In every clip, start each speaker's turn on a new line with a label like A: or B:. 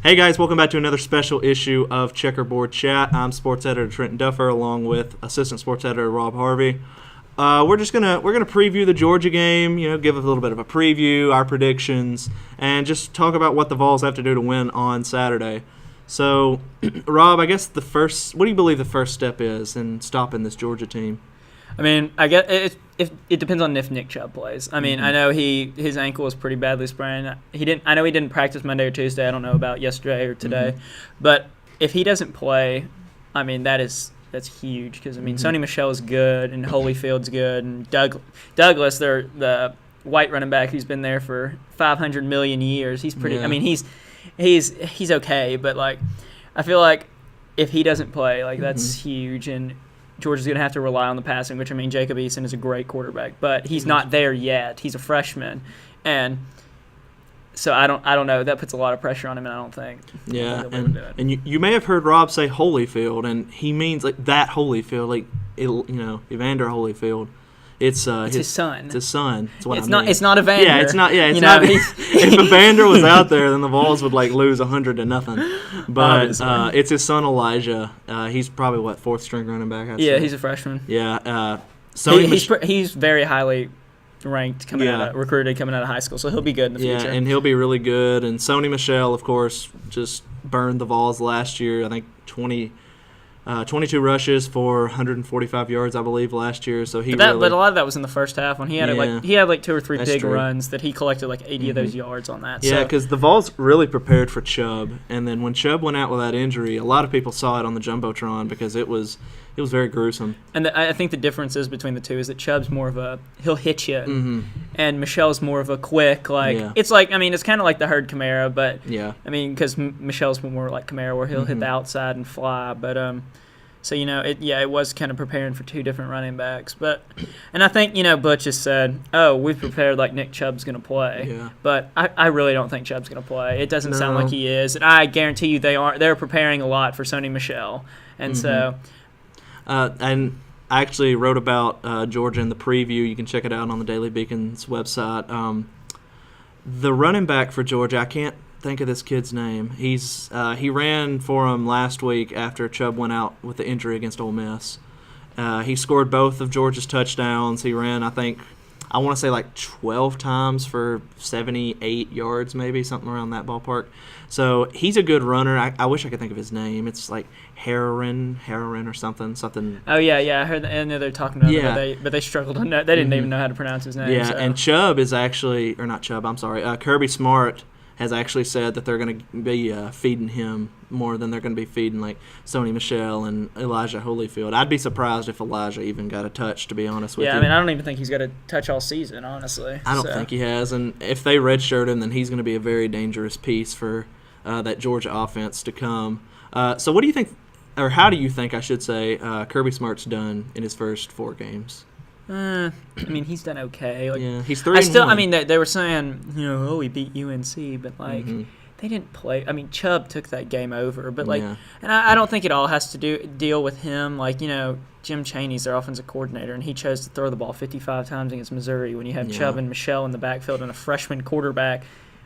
A: Hey guys, welcome back to another special issue of Checkerboard Chat. I'm sports editor Trenton Duffer, along with assistant sports editor Rob Harvey. We're gonna preview the Georgia game. Give a little bit of a preview, our predictions, and just talk about what the Vols have to do to win on Saturday. So, Rob, I guess what do you believe the first step is in stopping this Georgia team?
B: I mean, I guess it depends on if Nick Chubb plays. I mean, I know his ankle was pretty badly sprained. I know he didn't practice Monday or Tuesday. I don't know about yesterday or today, but if he doesn't play, I mean that's huge because Sony Michel is good and Holyfield's good and Douglas, the white running back who's been there for 500 million years. He's pretty. Yeah. I mean, he's okay, but I feel like if he doesn't play, that's huge and Georgia's going to have to rely on the passing, which, Jacob Eason is a great quarterback, but he's not there yet. He's a freshman. And so I don't know. That puts a lot of pressure on him, and I don't think.
A: Yeah, and you may have heard Rob say Holyfield, and he means that Holyfield, Evander Holyfield. It's his son. It's his son. That's what I mean.
B: It's not Evander.
A: Yeah, it's not. Yeah, it's not. If Evander was out there, then the Vols would lose 100-0. But it's his son Elijah. He's probably fourth string running back.
B: He's a freshman.
A: Yeah.
B: He's very highly ranked recruited coming out of high school, so he'll be good in the future.
A: Yeah, and he'll be really good. And Sony Michel, of course, just burned the Vols last year. I think 22 rushes for 145 yards, I believe, last year. So but a lot
B: of that was in the first half when he had two or three big runs that he collected 80 of those yards on that.
A: Yeah, because the Vols really prepared for Chubb, and then when Chubb went out with that injury, a lot of people saw it on the jumbotron because it was very gruesome. And
B: I think the difference is between the two is that Chubb's more of he'll hit you, and Michel's more of a quick it's it's kind of like the Herd Kamara, but because Michel's more like Kamara where he'll hit the outside and fly, but so it was kind of preparing for two different running backs, and I think Butch has said, we've prepared like Nick Chubb's going to play, but I really don't think Chubb's going to play. It doesn't sound like he is, and I guarantee you they're preparing a lot for Sony Michel, and so.
A: And I actually wrote about Georgia in the preview. You can check it out on the Daily Beacon's website. The running back for Georgia, I can't think of this kid's name. He ran for him last week after Chubb went out with the injury against Ole Miss. He scored both of Georgia's touchdowns. He ran, I want to say 12 times for 78 yards, maybe something around that ballpark. So he's a good runner. I wish I could think of his name. It's Heron or something. Oh
B: yeah. I heard. I know they're talking about it, but they struggled to know. They didn't even know how to pronounce his name.
A: Yeah, and Chubb is actually, or not Chubb. I'm sorry. Kirby Smart has actually said that they're going to be feeding him more than they're going to be feeding Sony Michel and Elijah Holyfield. I'd be surprised if Elijah even got a touch, to be honest with you.
B: Yeah, I don't even think he's got a touch all season, honestly.
A: I don't think he has, and if they redshirt him, then he's going to be a very dangerous piece for that Georgia offense to come. So what do you think, or how do you think, I should say, Kirby Smart's done in his first 4 games?
B: He's done okay.
A: He's 3-1.
B: They were saying, he beat UNC, but they didn't play. Chubb took that game over, but and I don't think it all has to deal with him. Jim Chaney's their offensive coordinator, and he chose to throw the ball 55 times against Missouri when you have Chubb and Michel in the backfield and a freshman quarterback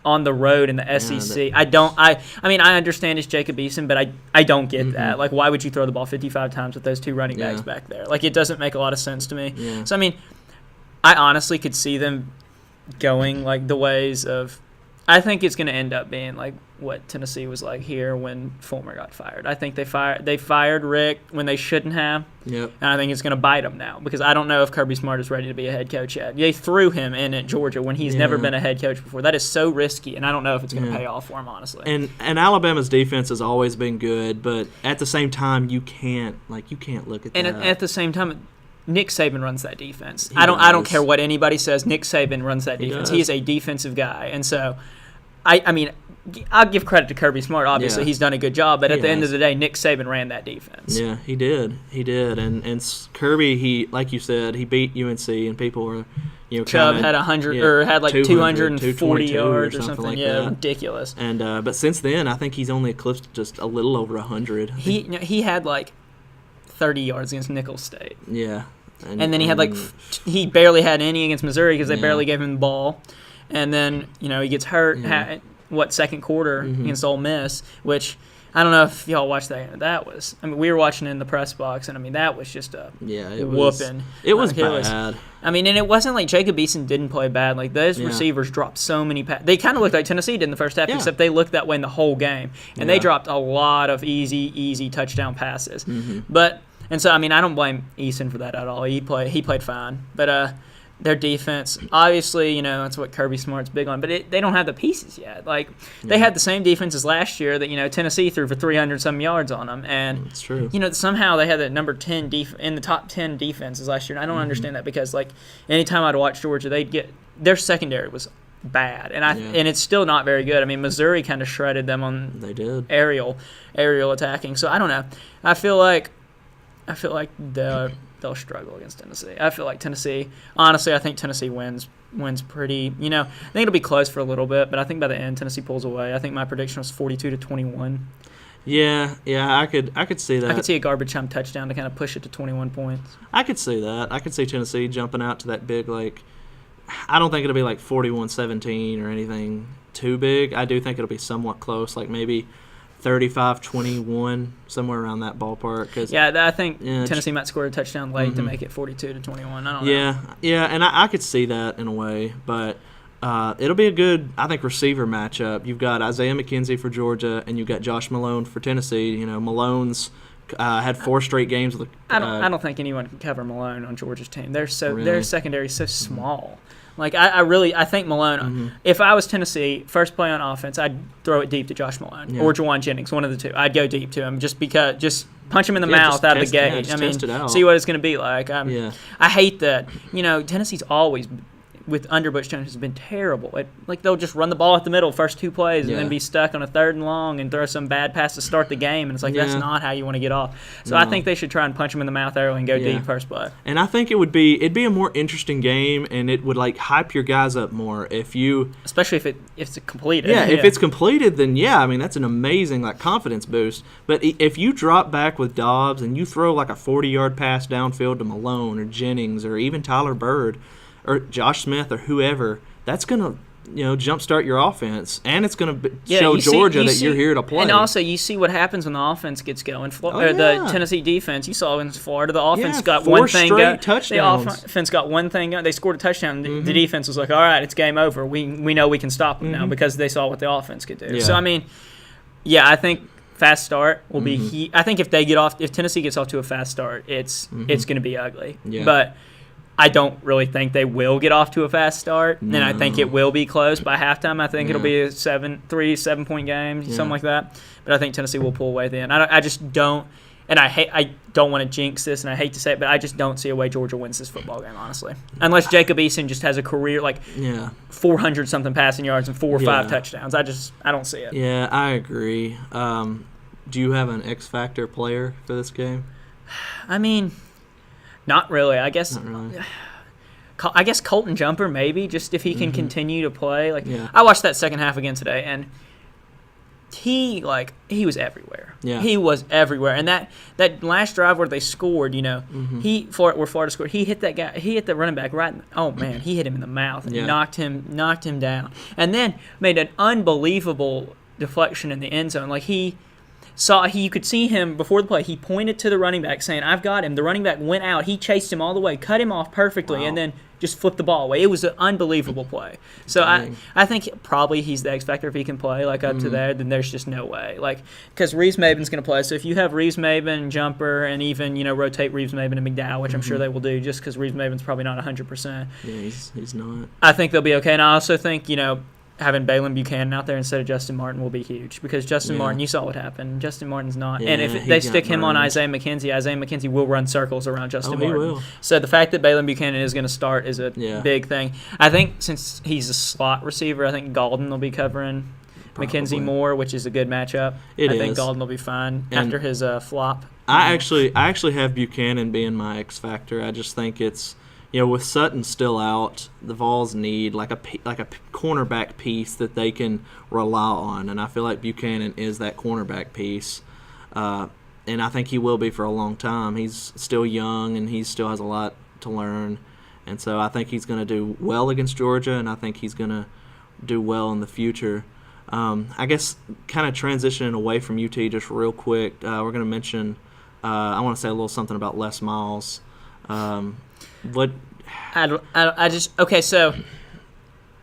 B: on the road in the SEC. I understand it's Jacob Eason, but I don't get that. Why would you throw the ball 55 times with those two running backs back there? It doesn't make a lot of sense to me. Yeah. So, I honestly could see them going the ways of – I think it's going to end up being what Tennessee was here when Fulmer got fired. I think they fired Rick when they shouldn't have. Yep. And I think it's going to bite them now because I don't know if Kirby Smart is ready to be a head coach yet. They threw him in at Georgia when he's never been a head coach before. That is so risky, and I don't know if it's going to pay off for him, honestly.
A: And Alabama's defense has always been good, but at the same time, you can't look at that.
B: And at the same time, Nick Saban runs that defense. I don't care what anybody says. Nick Saban runs that defense. He is a defensive guy, and so I'll give credit to Kirby Smart. Obviously, he's done a good job, but at the end of the day, Nick Saban ran that defense.
A: Yeah, he did. And Kirby, he, like you said, he beat UNC, and people were,
B: Chubb had 100 or had 240 yards or something.
A: That.
B: Ridiculous.
A: And but since then, I think he's only eclipsed just a little over 100.
B: He had 30 yards against Nicholls State.
A: Yeah.
B: And then he had he barely had any against Missouri because they barely gave him the ball. And then, he gets hurt. second quarter against Ole Miss, which I don't know if y'all watched that. We were watching it in the press box, and that was just a whooping.
A: It was bad.
B: And it wasn't like Jacob Eason didn't play bad. Like, those receivers dropped so many passes. They kind of looked like Tennessee did in the first half, except they looked that way in the whole game. And they dropped a lot of easy touchdown passes. So I don't blame Eason for that at all. He played fine. But their defense, obviously, that's what Kirby Smart's big on, but they don't have the pieces yet. Like, they had the same defense as last year that, Tennessee threw for 300-some yards on them. And,
A: that's true.
B: Somehow they had the number 10 in the top 10 defenses last year. And I don't understand that because, like, anytime I'd watch Georgia, their secondary was bad. And it's still not very good. Missouri kind of shredded them on aerial attacking. So, I don't know. I feel like they'll struggle against Tennessee. I feel like Tennessee, honestly, I think Tennessee wins pretty, I think it'll be close for a little bit, but I think by the end Tennessee pulls away. I think my prediction was 42-21.
A: Yeah, I could see that.
B: I could see a garbage time touchdown to kind of push it to 21 points.
A: I could see that. I could see Tennessee jumping out to that big, like, I don't think it'll be like 41-17 or anything too big. I do think it'll be somewhat close, like maybe 35-21, somewhere around that ballpark.
B: I think Tennessee might score a touchdown late to make it 42-21. I don't know.
A: Yeah, and I could see that in a way, but it'll be a good, I think, receiver matchup. You've got Isaiah McKenzie for Georgia, and you've got Josh Malone for Tennessee. Malone's had 4 straight games with.
B: I don't think anyone can cover Malone on Georgia's team. Their secondary is so small. Like, I think Malone, if I was Tennessee, first play on offense, I'd throw it deep to Josh Malone or Jawan Jennings, one of the two. I'd go deep to him just punch him in the mouth out of the gate. See what it's going to be like. I hate that. Tennessee's always, with under Butch Jones, has been terrible. They'll just run the ball at the middle first 2 plays and then be stuck on a 3rd and long and throw some bad pass to start the game. And it's like, that's not how you want to get off. So I think they should try and punch him in the mouth early and go deep first play.
A: And I think it'd be a more interesting game, and it would, like, hype your guys up more
B: especially if it's completed.
A: If it's completed, then that's an amazing, like, confidence boost. But if you drop back with Dobbs and you throw like a 40-yard pass downfield to Malone or Jennings or even Tyler Bird or Josh Smith or whoever, that's going to jumpstart your offense, and it's going to show Georgia that you're here to play.
B: And also, you see what happens when the offense gets going. The Tennessee defense, you saw in Florida, the offense got
A: 4
B: one thing
A: going. The
B: offense got one thing going. They scored a touchdown. The defense was like, all right, it's game over. We know we can stop them now because they saw what the offense could do. So, I think fast start will be I think if Tennessee gets off to a fast start, it's going to be ugly. But I don't really think they will get off to a fast start, and I think it will be close by halftime. I think it'll be a 7-point game, something like that. But I think Tennessee will pull away then. I just don't, and I don't want to jinx this, and I hate to say it, but I just don't see a way Georgia wins this football game, honestly. Unless Jacob Eason just has a career 400-something passing yards and 4 or 5 touchdowns. I don't see it.
A: Yeah, I agree. Do you have an X factor player for this game?
B: Not really. I guess.
A: Not really.
B: I guess Colton Jumper maybe, just if he can continue to play. I watched that second half again today, and he was everywhere.
A: Yeah.
B: He was everywhere. And that last drive where they scored, where Florida scored, he hit that guy. He hit the running back right. He hit him in the mouth and knocked him down, and then made an unbelievable deflection in the end zone. You could see him before the play. He pointed to the running back saying, I've got him. The running back went out. He chased him all the way, cut him off perfectly, and then just flipped the ball away. It was an unbelievable play. So I think probably he's the X factor if he can play up to there. Then there's just no way. Because Reeves Maben's going to play. So if you have Reeves Maben, Jumper, and even rotate Reeves Maben and McDowell, which I'm sure they will do, just because Reeves Maben's probably not 100%.
A: Yeah, he's not.
B: I think they'll be okay. And I also think having Balin Buchanan out there instead of Justin Martin will be huge, because Justin Martin, you saw what happened. Justin Martin's not. And if they stick him on Isaiah McKenzie will run circles around Justin Martin.
A: Will.
B: So the fact that Balin Buchanan is going to start is a big thing. I think since he's a slot receiver, I think Galden will be covering McKenzie more, which is a good matchup. I think Galden will be fine after his flop.
A: I actually have Buchanan being my X factor. I just think it's, with Sutton still out, the Vols need like a cornerback piece that they can rely on, and I feel like Buchanan is that cornerback piece, and I think he will be for a long time. He's still young, and he still has a lot to learn, and so I think he's going to do well against Georgia, and I think he's going to do well in the future. I guess kind of transitioning away from UT just real quick, we're going to mention, I want to say a little something about Les Miles.
B: Okay, so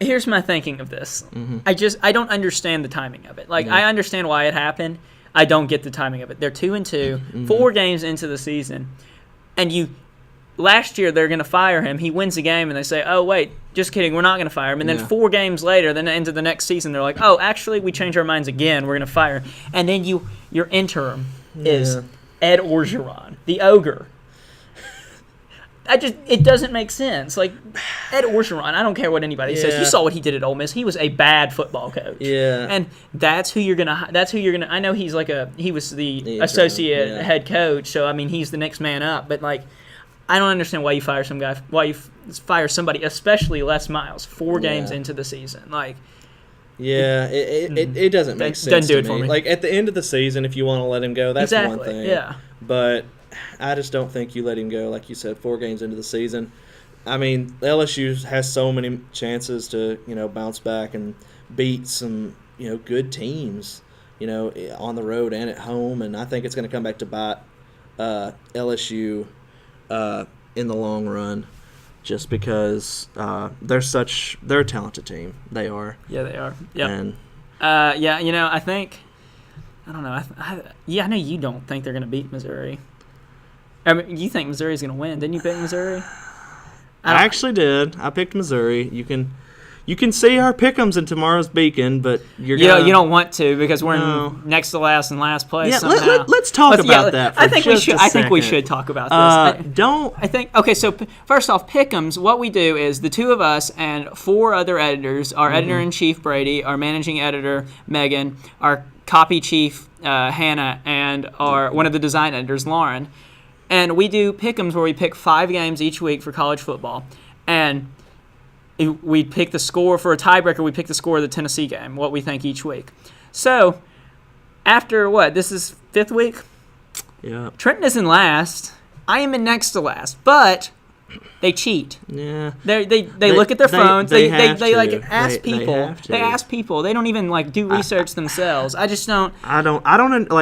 B: here's my thinking of this. I don't understand the timing of it. I understand why it happened. I don't get the timing of it. They're 2-2, 4 games into the season, and last year they're going to fire him. He wins the game, and they say, "Oh wait, just kidding, we're not going to fire him." And then 4 games later, then into the next season, they're like, "Oh, actually, we changed our minds again. We're going to fire him." And then your interim is Ed Orgeron, the ogre. It doesn't make sense. Ed Orgeron, I don't care what anybody says. You saw what he did at Ole Miss. He was a bad football coach.
A: Yeah.
B: And that's who you're gonna. I know he was the associate head coach. So I mean, he's the next man up. But I don't understand why you fire some guy. Why you fire somebody, especially Les Miles, 4 games into the season.
A: It doesn't make sense.
B: Doesn't do it
A: to
B: for
A: me.
B: me.
A: At the end of the season, if you want to let him go, that's one thing.
B: Yeah.
A: But I just don't think you let him go, like you said, 4 games into the season. I mean, LSU has so many chances to, bounce back and beat some, good teams, on the road and at home. And I think it's going to come back to bite LSU in the long run, just because they're a talented team. They are.
B: Yeah, they are. Yeah.
A: And
B: I think, I don't know. I know you don't think they're going to beat Missouri. I mean, you think Missouri's going to win? Didn't you pick Missouri?
A: I actually did. I picked Missouri. You can see our pick'ems in tomorrow's Beacon, but you
B: don't want to because we're in next to last and last place.
A: Yeah,
B: somehow.
A: let's talk about that.
B: I think we should. I think we should talk about this. So first off, pick'ems. What we do is the 2 of us and 4 other editors: our editor-in-chief Brady, our managing editor Megan, our copy chief Hannah, and one of the design editors Lauren. And we do pick'ems where we pick 5 games each week for college football. And we pick the score for a tiebreaker. We pick the score of the Tennessee game, what we think each week. So after this is 5th week?
A: Yeah.
B: Trenton is in last. I am in next to last. But they cheat.
A: Yeah.
B: They look at their phones. They ask people.
A: They have to.
B: They ask people. They don't even do research themselves. I just don't.
A: I don't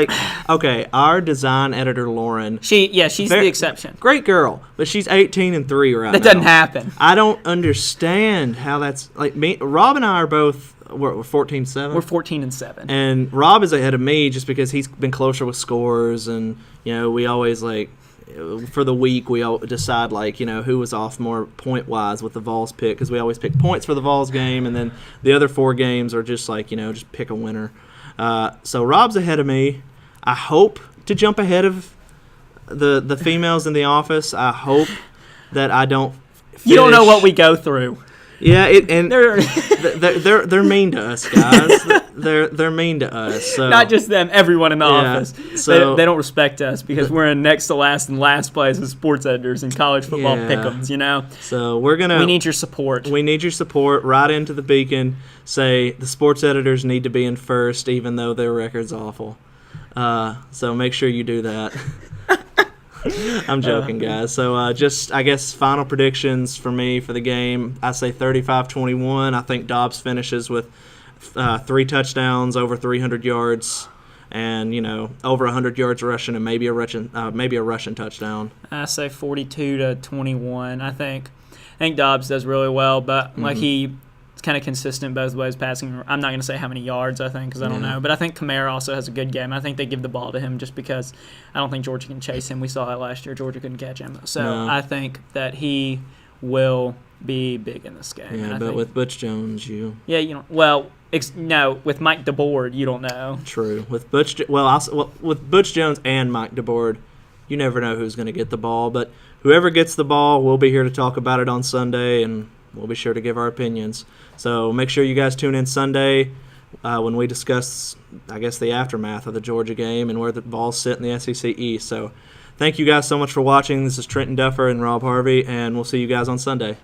A: okay, our design editor Lauren.
B: She's the exception.
A: Great girl, but she's 18-3 right now.
B: That doesn't happen.
A: I don't understand how that's me. Rob and I are both. We're 14-7.
B: We're 14-7.
A: And Rob is ahead of me just because he's been closer with scores, and we always for the week we all decide who was off more point wise with the Vols pick, because we always pick points for the Vols game, and then the other 4 games are just just pick a winner. So Rob's ahead of me. I hope to jump ahead of the females in the office. I hope that I don't finish.
B: You don't know what we go through.
A: Yeah, they're mean to us, guys. They're mean to us. So.
B: Not just them, everyone in the office.
A: So,
B: they don't respect us because we're in next to last and last place as sports editors in college football pick'ems.
A: So we need
B: your support.
A: We need your support. Write into the Beacon. Say the sports editors need to be in first, even though their record's awful. So make sure you do that. I'm joking, guys. So just, I guess, final predictions for me for the game. I say 35-21. I think Dobbs finishes with 3 touchdowns, over 300 yards, and, over 100 yards rushing and maybe a rushing touchdown.
B: I say 42-21. I think Dobbs does really well, but he's kind of consistent both ways passing. I'm not going to say how many yards I think because I don't know, but I think Kamara also has a good game. I think they give the ball to him just because I don't think Georgia can chase him. We saw that last year. Georgia couldn't catch him. So I think that he will be big in this game.
A: Yeah, but with Butch Jones,
B: with Mike DeBoard, you don't know.
A: True. With Butch Jones and Mike DeBoard, you never know who's going to get the ball. But whoever gets the ball, we'll be here to talk about it on Sunday, and we'll be sure to give our opinions. So make sure you guys tune in Sunday when we discuss, I guess, the aftermath of the Georgia game and where the Vols sit in the SEC East. So thank you guys so much for watching. This is Trenton Duffer and Rob Harvey, and we'll see you guys on Sunday.